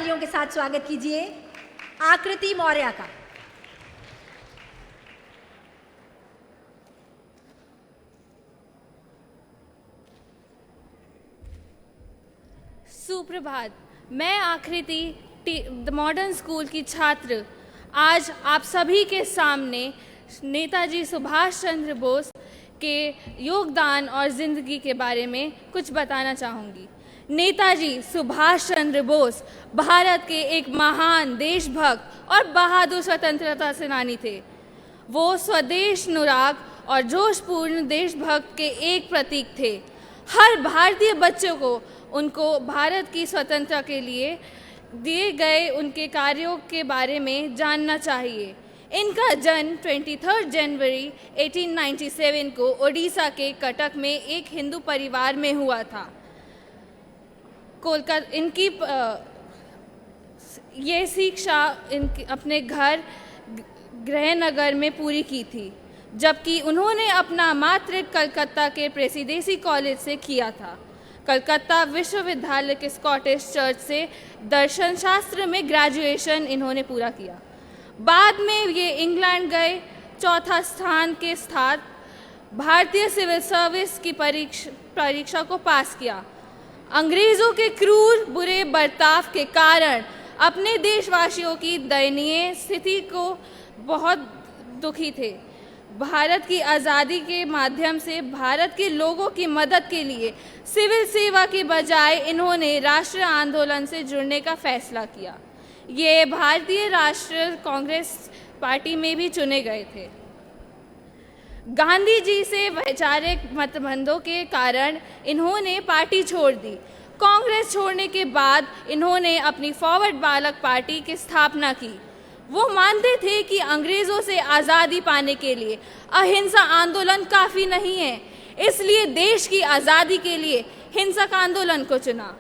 तालियों के साथ स्वागत कीजिए आकृति मौर्य का। सुप्रभात। मैं आकृति द मॉडर्न स्कूल की छात्र आज आप सभी के सामने नेताजी सुभाष चंद्र बोस के योगदान और ज़िंदगी के बारे में कुछ बताना चाहूँगी। नेताजी सुभाष चंद्र बोस भारत के एक महान देशभक्त और बहादुर स्वतंत्रता सेनानी थे। वो स्वदेश अनुराग और जोशपूर्ण देशभक्त के एक प्रतीक थे। हर भारतीय बच्चों को उनको भारत की स्वतंत्रता के लिए दिए गए उनके कार्यों के बारे में जानना चाहिए। इनका जन्म 23 जनवरी 1897 को ओडिशा के कटक में एक हिंदू परिवार में हुआ था। कोलकाता इनकी ये शिक्षा अपने घर गृहनगर में पूरी की थी, जबकि उन्होंने अपना मातृक कलकत्ता के प्रेसिडेंसी कॉलेज से किया था। कलकत्ता विश्वविद्यालय के स्कॉटिश चर्च से दर्शन शास्त्र में ग्रेजुएशन इन्होंने पूरा किया। बाद में ये इंग्लैंड गए, चौथा स्थान के साथ भारतीय सिविल सर्विस की परीक्षा को पास किया। अंग्रेज़ों के क्रूर बुरे बर्ताव के कारण अपने देशवासियों की दयनीय स्थिति को बहुत दुखी थे। भारत की आज़ादी के माध्यम से भारत के लोगों की मदद के लिए सिविल सेवा के बजाय इन्होंने राष्ट्रीय आंदोलन से जुड़ने का फैसला किया। ये भारतीय राष्ट्रीय कांग्रेस पार्टी में भी चुने गए थे। गांधी जी से वैचारिक मतभेदों के कारण इन्होंने पार्टी छोड़ दी। कांग्रेस छोड़ने के बाद इन्होंने अपनी फॉरवर्ड बालक पार्टी की स्थापना की। वो मानते थे कि अंग्रेज़ों से आज़ादी पाने के लिए अहिंसा आंदोलन काफ़ी नहीं है, इसलिए देश की आज़ादी के लिए हिंसक आंदोलन को चुना।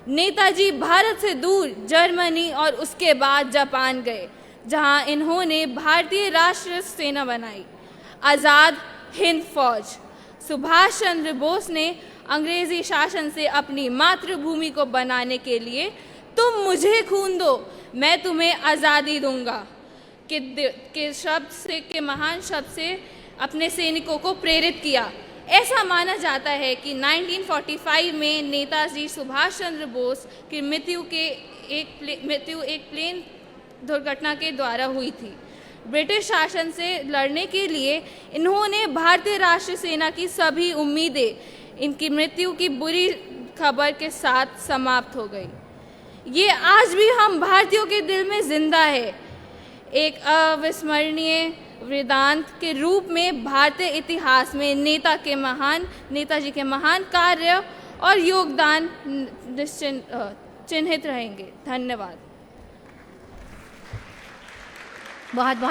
नेताजी भारत से दूर जर्मनी और उसके बाद जापान गए, जहां इन्होंने भारतीय राष्ट्रीय सेना बनाई, आज़ाद हिंद फौज। सुभाष चंद्र बोस ने अंग्रेज़ी शासन से अपनी मातृभूमि को बनाने के लिए तुम मुझे खून दो, मैं तुम्हें आज़ादी दूंगा के महान शब्द से अपने सैनिकों को प्रेरित किया। ऐसा माना जाता है कि 1945 में नेताजी सुभाष चंद्र बोस की मृत्यु एक प्लेन दुर्घटना के द्वारा हुई थी। ब्रिटिश शासन से लड़ने के लिए इन्होंने भारतीय राष्ट्रीय सेना की सभी उम्मीदें इनकी मृत्यु की बुरी खबर के साथ समाप्त हो गई। ये आज भी हम भारतीयों के दिल में जिंदा है, एक अविस्मरणीय वृत्तांत के रूप में भारतीय इतिहास में नेताजी के महान कार्य और योगदान चिन्हित रहेंगे। धन्यवाद। बहुत बहुत